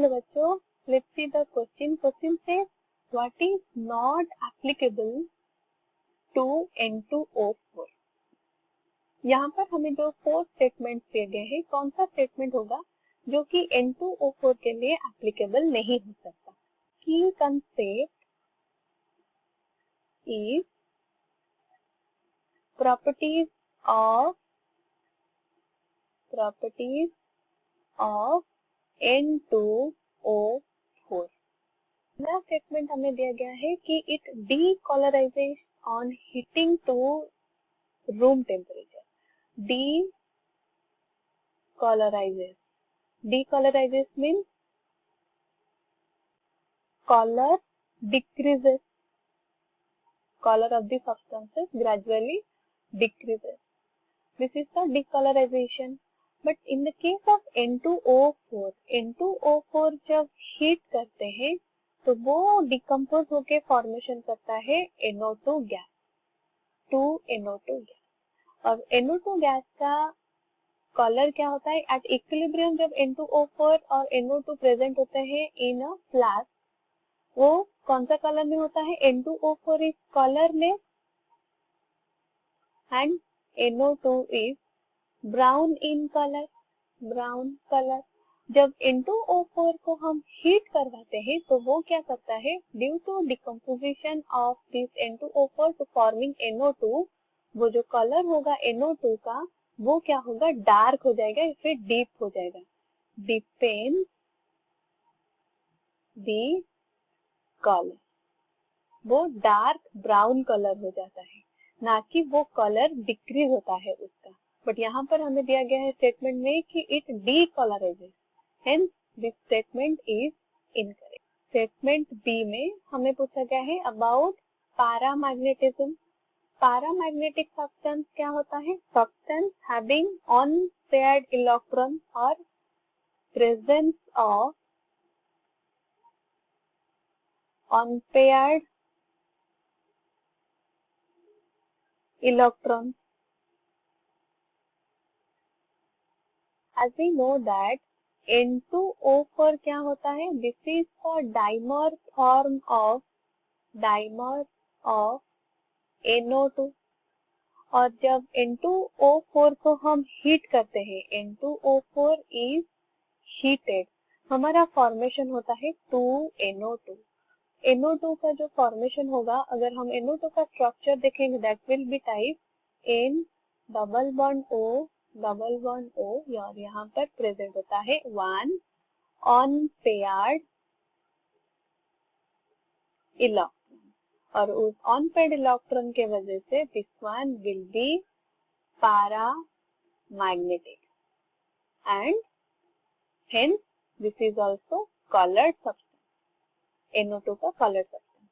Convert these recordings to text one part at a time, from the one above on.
चलो बच्चों, let's see the question. Question से what is not applicable to N2O4. यहाँ पर हमें जो 4 स्टेटमेंट दिए गए हैं, कौन सा स्टेटमेंट होगा जो कि N2O4 के लिए एप्लीकेबल नहीं हो सकता. की concept is properties of N2O4. नया स्टेटमेंट हमें दिया गया है कि it decolourises on heating to room temperature. Decolorizes means color decreases. Color of the substances gradually decreases. This is the decolorization. But in the case of N2O4 जब heat करते हैं तो वो डिकम्पोज होके फॉर्मेशन करता है NO2 गैस, 2NO2 गैस. और NO2 gas का कलर क्या होता है? एट इक्विलिब्रियम जब N2O4 और NO2 प्रेजेंट होते हैं इन अ फ्लास्क, वो कौन सा कलर में होता है? N2O4 is colourless and NO2 is brown in colour, brown colour. जब N2O4 को हम हीट करवाते हैं तो वो क्या करता है? Due to decomposition of this N2O4 to forming NO2, वो जो कलर होगा NO2 का वो क्या होगा? डार्क हो जाएगा या फिर डीप हो जाएगा. डिपेंड द कलर, वो डार्क ब्राउन कलर हो जाता है, ना कि वो कलर डिक्रीज होता है उसका. बट यहाँ पर हमें दिया गया है स्टेटमेंट में कि it decolourises, hence this statement is incorrect. Statement B में हमें पूछा गया है अबाउट पैरामैग्नेटिज्म. पैरामैग्नेटिक सब्सटेंस क्या होता है? सब्सटेंस हैविंग अनपेयर्ड इलेक्ट्रॉन और presence of unpaired electrons. As we know that N2O4 क्या होता है? This is a dimer form of NO2. और जब N2O4 को हम हीट करते हैं, N2O4 is heated, हमारा फॉर्मेशन होता है 2NO2. NO2 का जो फॉर्मेशन होगा, अगर हम NO2 का स्ट्रक्चर देखेंगे, that will be type N double bond O, और यहाँ पर प्रेजेंट होता है 1 अनपेयर्ड इलेक्ट्रॉन. और उस अनपेयर्ड इलेक्ट्रॉन के वजह से this one will be paramagnetic and hence this is also coloured substance. NO2 का कलर सब्सटेंस.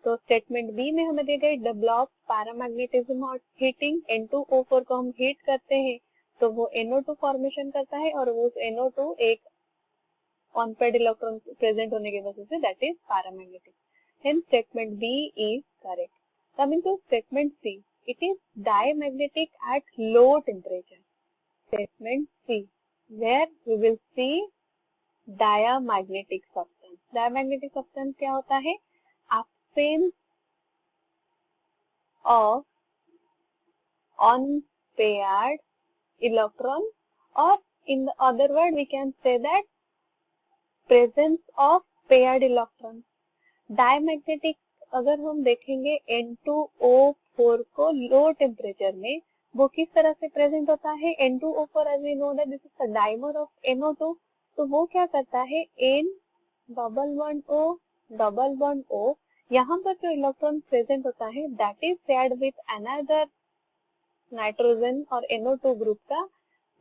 तो स्टेटमेंट बी में हमें दिया गया डेवलप पैरामैग्नेटिज्म और हीटिंग. N2O4 को हम हीट करते हैं तो वो NO2 फॉर्मेशन करता है और वो NO2 एक अनपेयर्ड इलेक्ट्रॉन प्रेजेंट होने की वजह से that is paramagnetic. Hence statement B is correct. Coming to statement C, it is diamagnetic at low temperature. Statement C where we will see diamagnetic substance. Diamagnetic substance क्या होता है? Absence of unpaired electron, और in the other word we can say that presence of paired electron. Diamagnetic अगर हम देखेंगे N2O4 को low temperature में, वो किस तरह से प्रेजेंट होता है? N2O4 as we know that this is the dimer of NO2. तो वो क्या करता है? N डबल बॉन्ड O, यहाँ पर जो इलेक्ट्रॉन प्रेजेंट होता है that is paired with another nitrogen और NO2 ग्रुप का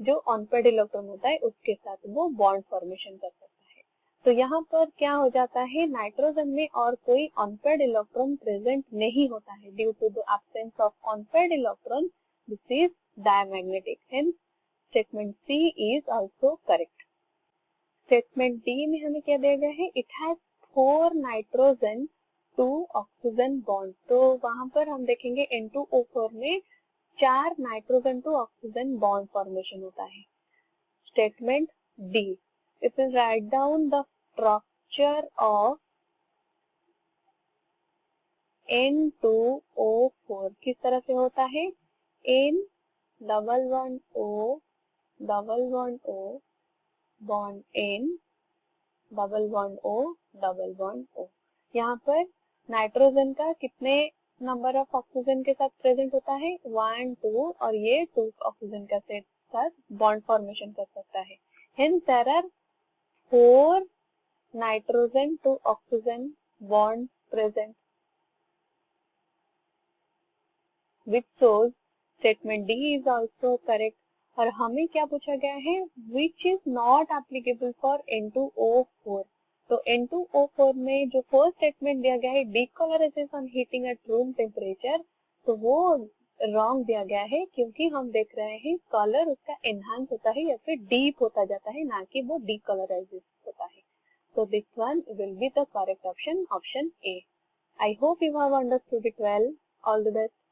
जो अनपेयर्ड इलेक्ट्रॉन होता है उसके साथ वो बॉन्ड फॉर्मेशन कर सकता है. तो यहाँ पर क्या हो जाता है? नाइट्रोजन में और कोई अनपेयर्ड इलेक्ट्रॉन प्रेजेंट नहीं होता है. Due to the absence of unpaired electron this is diamagnetic. Hence statement C is also correct. Statement D में हमें क्या दिया गया है? It has 4 nitrogen 2 oxygen bond. तो वहां पर हम देखेंगे N2O4 में 4 नाइट्रोजन 2 ऑक्सीजन बॉन्ड फॉर्मेशन होता है. Statement D, if we write down the structure of N2O4 किस तरह से होता है, N double one O bond N double one O। यहाँ पर नाइट्रोजन का कितने नंबर ऑफ ऑक्सीजन के साथ प्रेजेंट होता है, 1 2, और ये 2 ऑक्सीजन के साथ बॉन्ड फॉर्मेशन कर सकता है। Hence there are 4 nitrogen to oxygen bonds present, which shows statement D is also correct। और हमें क्या पूछा गया है, which is not applicable for N2O4। तो N2O4 में जो फर्स्ट स्टेटमेंट दिया गया है, decolourisation heating at room temperature, तो वो रॉन्ग दिया गया है, क्योंकि हम देख रहे हैं कलर उसका एनहांस होता है या फिर डीप होता जाता है, ना कि वो डीकलराइज होता है। So this one will be the correct option A. I hope you have understood it well. All the best.